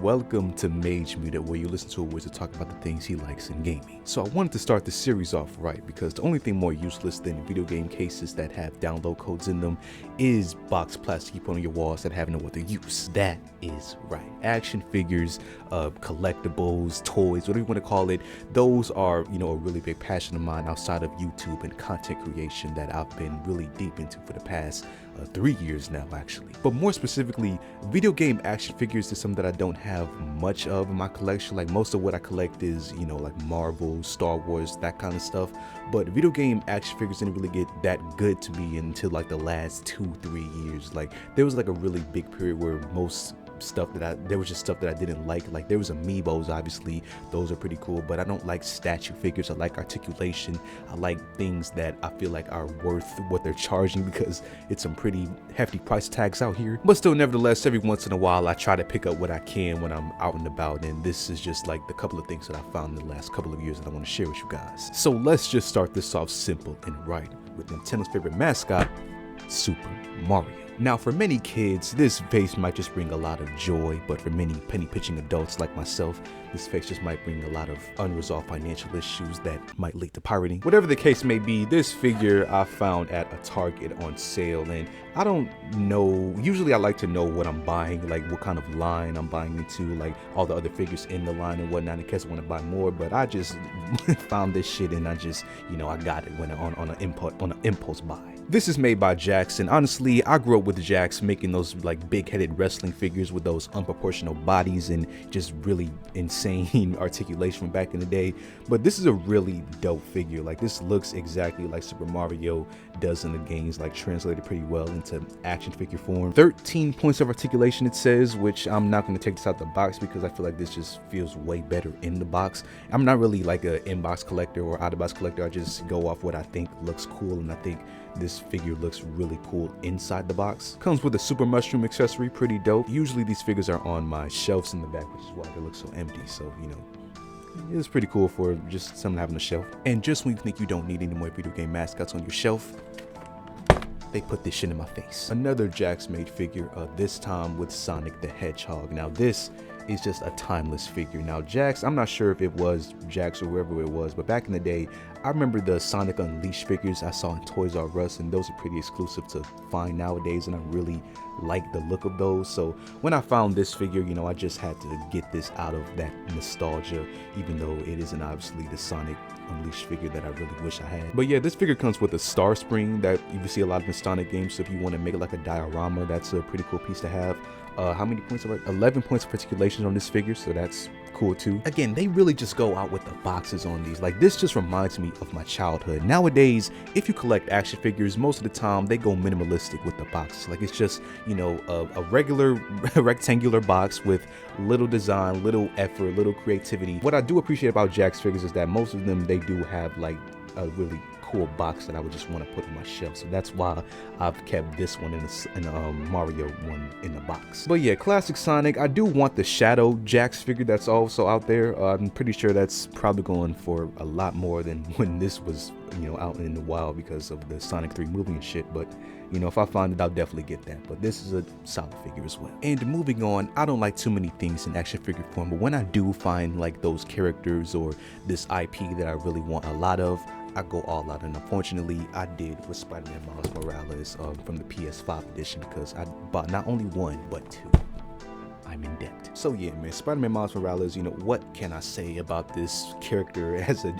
Welcome to Mage Meetup, where you listen to a wizard talk about the things he likes in gaming. So I wanted to start the series off right, because the only thing more useless than video game cases that have download codes in them is box plastic you put on your walls that have no other use. That is right. Action figures, collectibles, toys, whatever you want to call it, those are, a really big passion of mine outside of YouTube and content creation that I've been really deep into for the past 3 years now, actually. But more specifically, video game action figures is something that I don't have much of in my collection. Like, most of what I collect is, like Marvel, Star Wars, that kind of stuff. But video game action figures didn't really get that good to me until like the last 2-3 years. Like, there was like a really big period where most stuff there was just stuff that I didn't like there was amiibos, obviously those are pretty cool, but I don't like statue figures. I like articulation. I like things that I feel like are worth what they're charging, because it's some pretty hefty price tags out here. But still, nevertheless, every once in a while I try to pick up what I can when I'm out and about, and this is just like the couple of things that I found in the last couple of years that I want to share with you guys. So let's just start this off simple and right with Nintendo's favorite mascot, Super Mario. Now, for many kids, this face might just bring a lot of joy, but for many penny-pinching adults like myself, this face just might bring a lot of unresolved financial issues that might lead to pirating. Whatever the case may be, this figure I found at a Target on sale, and I don't know, usually I like to know what I'm buying, like what kind of line I'm buying into, like all the other figures in the line and whatnot, in case I want to buy more. But I just found this shit, and I just, I got it when on an impulse buy. This is made by Jakks, and honestly, I grew up with Jakks making those like big-headed wrestling figures with those unproportional bodies and just really insane articulation from back in the day. But this is a really dope figure. Like, this looks exactly like Super Mario does in the games, like translated pretty well into action figure form. 13 points of articulation, it says, which I'm not going to take this out the box because I feel like this just feels way better in the box. I'm not really like an in-box collector or out-of-box collector. I just go off what I think looks cool, and I think this figure looks really cool inside the box. Comes with a super mushroom accessory, pretty dope. Usually these figures are on my shelves in the back, which is why they look so empty. So, it's pretty cool for just something having a shelf. And just when you think you don't need any more video game mascots on your shelf, they put this shit in my face. Another Jakks made figure, this time with Sonic the Hedgehog. Now this is just a timeless figure. Now Jakks, I'm not sure if it was Jakks or wherever it was, but back in the day, I remember the Sonic Unleashed figures I saw in Toys R Us, and those are pretty exclusive to find nowadays, and I really like the look of those. So when I found this figure, I just had to get this out of that nostalgia, even though it isn't obviously the Sonic Unleashed figure that I really wish I had. But yeah, this figure comes with a star spring that you see a lot of in Sonic games, so if you want to make it like a diorama, that's a pretty cool piece to have. How many points? 11 points of articulation on this figure, so that's cool too. Again, they really just go out with the boxes on these. Like, this just reminds me of my childhood. Nowadays, if you collect action figures, most of the time they go minimalistic with the boxes. Like, it's just, a regular rectangular box with little design, little effort, little creativity. What I do appreciate about Jakks figures is that most of them, they do have like a really cool box that I would just want to put on my shelf. So that's why I've kept this one in the Mario one in the box. But yeah, classic Sonic. I do want the Shadow Jakks figure that's also out there. I'm pretty sure that's probably going for a lot more than when this was, out in the wild because of the Sonic 3 movie and shit. But if I find it, I'll definitely get that. But this is a solid figure as well. And moving on, I don't like too many things in action figure form, but when I do find like those characters or this IP that I really want a lot of, I go all out. And unfortunately, I did with Spider-Man Miles Morales from the PS5 edition, because I bought not only one but two. I'm in debt. So yeah, man, Spider-Man Miles Morales, what can I say about this character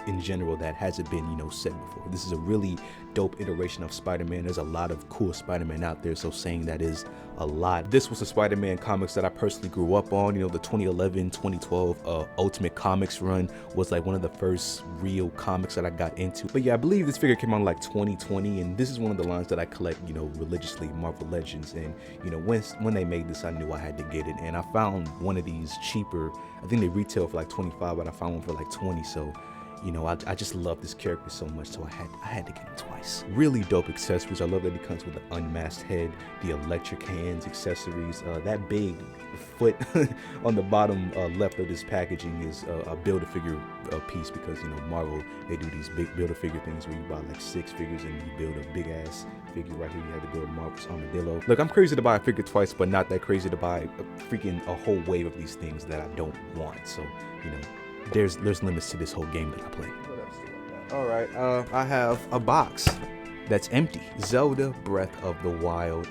in general that hasn't been, said before? This is a really dope iteration of Spider-Man. There's a lot of cool Spider-Man out there, so saying that is a lot. This was the Spider-Man comics that I personally grew up on. The 2011-2012 Ultimate Comics run was like one of the first real comics that I got into. But yeah, I believe this figure came out in like 2020, and this is one of the lines that I collect, religiously, Marvel Legends. And when they made this, I knew I had to get it, and I found one of these cheaper. I think they retail for like 25, but I found one for like 20. So you know, I just love this character so much, so I had to get him twice. Really dope accessories. I love that he comes with the unmasked head, the electric hands accessories. That big foot on the bottom left of this packaging is a Build-A-Figure piece, because, you know, Marvel, they do these big Build-A-Figure things where you buy like 6 figures and you build a big ass figure. Right here you have to build Marvel's armadillo. Look, I'm crazy to buy a figure twice, but not that crazy to buy a whole wave of these things that I don't want. So, you know, there's limits to this whole game that I play. What else do I got? All right, I have a box that's empty. Zelda Breath of the Wild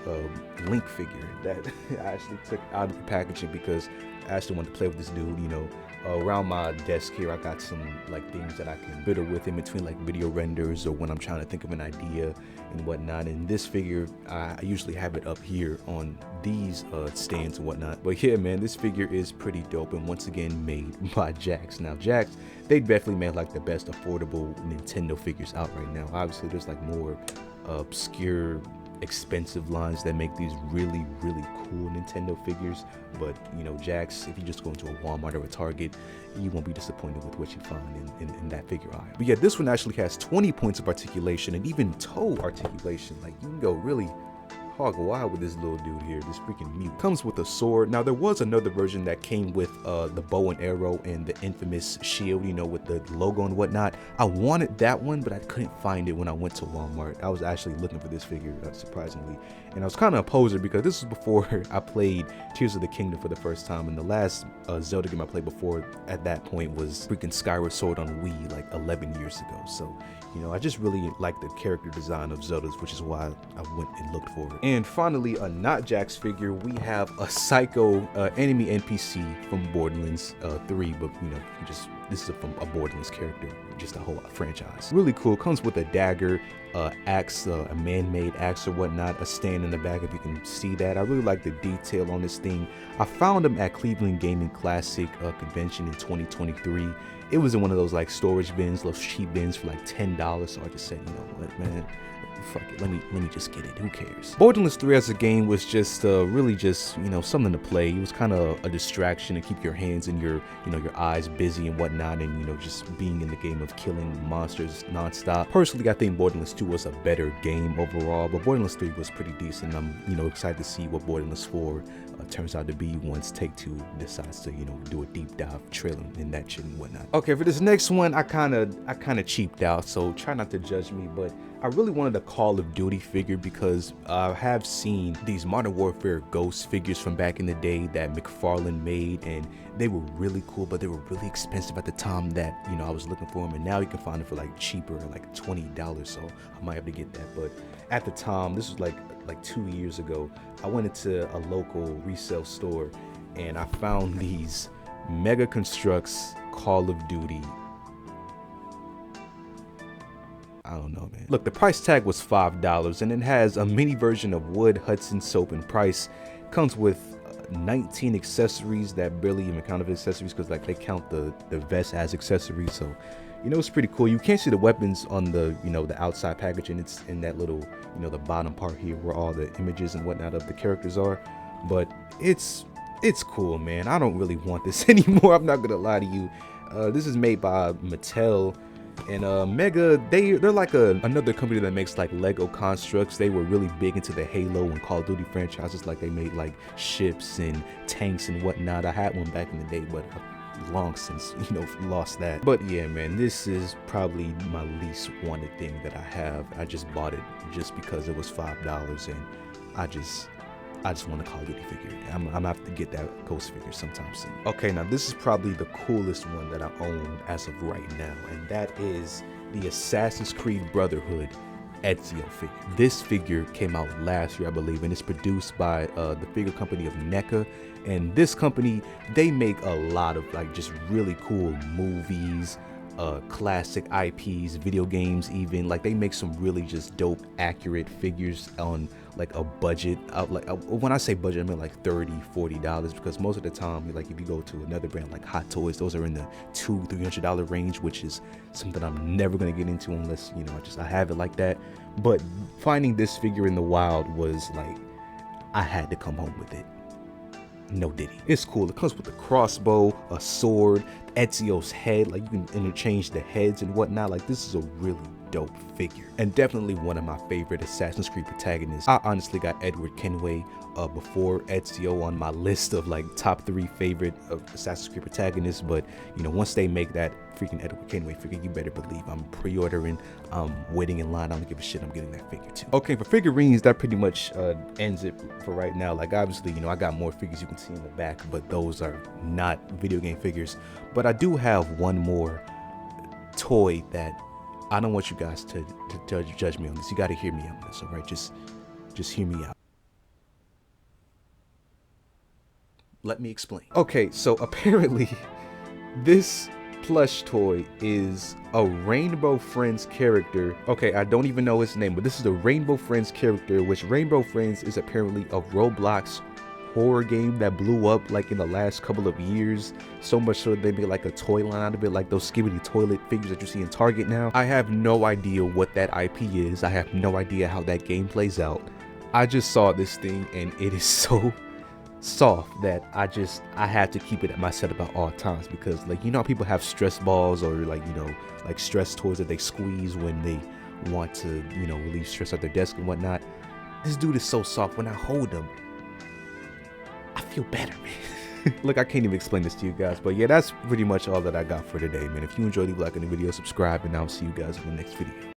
Link figure that I actually took out of the packaging because I actually wanted to play with this dude. You know, around my desk here, I got some like things that I can fiddle with in between like video renders or when I'm trying to think of an idea and whatnot. And this figure, I usually have it up here on these stands and whatnot. But yeah, man, this figure is pretty dope, and once again made by Jakks. Now Jakks, they definitely made like the best affordable Nintendo figures out right now. Obviously there's like more obscure, expensive lines that make these really cool Nintendo figures, but you know, Jakks, if you just go into a Walmart or a Target, you won't be disappointed with what you find in that figure aisle. But yeah, this one actually has 20 points of articulation and even toe articulation. Like, you can go really hog wild with this little dude here, this freaking mute. Comes with a sword. Now there was another version that came with the bow and arrow and the infamous shield, you know, with the logo and whatnot. I wanted that one, but I couldn't find it when I went to Walmart. I was actually looking for this figure, surprisingly, and I was kind of a poser because this was before I played Tears of the Kingdom for the first time, and the last Zelda game I played before at that point was freaking Skyward Sword on Wii like 11 years ago. So, you know, I just really like the character design of Zelda's, which is why I went and looked for it. And finally, a not Jakks figure, we have a Psycho enemy NPC from Borderlands 3, but you know, this is from a Borderlands character, just a whole franchise. Really cool. Comes with a dagger, axe, a man-made axe or whatnot, a stand in the back if you can see that. I really like the detail on this thing. I found them at Cleveland Gaming Classic convention in 2023. It was in one of those like storage bins, those cheap bins for like $10. So I just said, you know what, man, fuck it, let me just get it, who cares. Borderlands 3 as a game was just really just, you know, something to play. It was kind of a distraction to keep your hands and your, you know, your eyes busy and whatnot, and, you know, just being in the game of killing monsters nonstop. Personally, I think Borderlands 2 was a better game overall, but Borderlands 3 was pretty decent. I'm, you know, excited to see what Borderlands 4 turns out to be once Take-Two decides to, you know, do a deep dive trailer in that shit and whatnot. Okay, for this next one, I kind of cheaped out, so try not to judge me, but I really wanted a Call of Duty figure because I have seen these Modern Warfare Ghost figures from back in the day that McFarlane made, and they were really cool, but they were really expensive at the time that, you know, I was looking for them, and now you can find them for like cheaper, like $20, so I might have to get that. But at the time, this was like 2 years ago, I went into a local resale store and I found these Mega Constructs Call of Duty. I don't know, man. Look, the price tag was $5 and it has a mini version of Wood, Hudson, Soap, and Price. Comes with 19 accessories that barely even count as accessories because like they count the vest as accessories. So, you know, it's pretty cool. You can't see the weapons on the, you know, the outside packaging. It's in that little, you know, the bottom part here where all the images and whatnot of the characters are. But it's cool, man. I don't really want this anymore. I'm not gonna lie to you. This is made by Mattel. And Mega, they're like another company that makes like Lego constructs. They were really big into the Halo and Call of Duty franchises. Like they made like ships and tanks and whatnot. I had one back in the day, but I've long since, you know, lost that. But yeah, man, this is probably my least wanted thing that I have. I just bought it just because it was $5, and I just want a Call of Duty figure. I'm gonna have to get that Ghost figure sometime soon. Okay, now this is probably the coolest one that I own as of right now, and that is the Assassin's Creed Brotherhood 𝐂𝐻 figure. This figure came out last year, I believe, and it's produced by the figure company of NECA. And this company, they make a lot of like just really cool movies, classic IPs, video games even. Like they make some really just dope, accurate figures on like a budget. When I say budget, I mean like $30-$40, because most of the time, like if you go to another brand like Hot Toys, those are in the $200-$300 range, which is something I'm never gonna get into unless, you know, I have it like that. But finding this figure in the wild was like, I had to come home with it. no Diddy. It's cool. It comes with a crossbow, a sword, Ezio's head. Like, you can interchange the heads and whatnot. Like, this is a really dope figure, and definitely one of my favorite Assassin's Creed protagonists. I honestly got Edward Kenway before Ezio on my list of like top 3 favorite of Assassin's Creed protagonists, but you know, once they make that freaking Edward Kenway figure, you better believe I'm pre-ordering, I'm waiting in line, I don't give a shit, I'm getting that figure too. Okay, for figurines, that pretty much ends it for right now. Like, obviously, you know, I got more figures you can see in the back, but those are not video game figures. But I do have one more toy that I don't want you guys to judge me on this. You got to hear me on this, all right? Just hear me out. Let me explain. Okay, so apparently this plush toy is a Rainbow Friends character. Okay, I don't even know his name, but this is a Rainbow Friends character, which Rainbow Friends is apparently a Roblox horror game that blew up like in the last couple of years, so much so they made like a toy line out of it, like those Skibidi Toilet figures that you see in Target now. I have no idea what that IP is. I have no idea how that game plays out. I just saw this thing and it is so soft that I had to keep it at my setup at all times, because like, you know how people have stress balls or like, you know, like stress toys that they squeeze when they want to, you know, relieve stress at their desk and whatnot. This dude is so soft. When I hold him, I feel better, man. Look, I can't even explain this to you guys, but yeah, that's pretty much all that I got for today, man. If you enjoyed, leave a like on the video, subscribe, and I'll see you guys in the next video.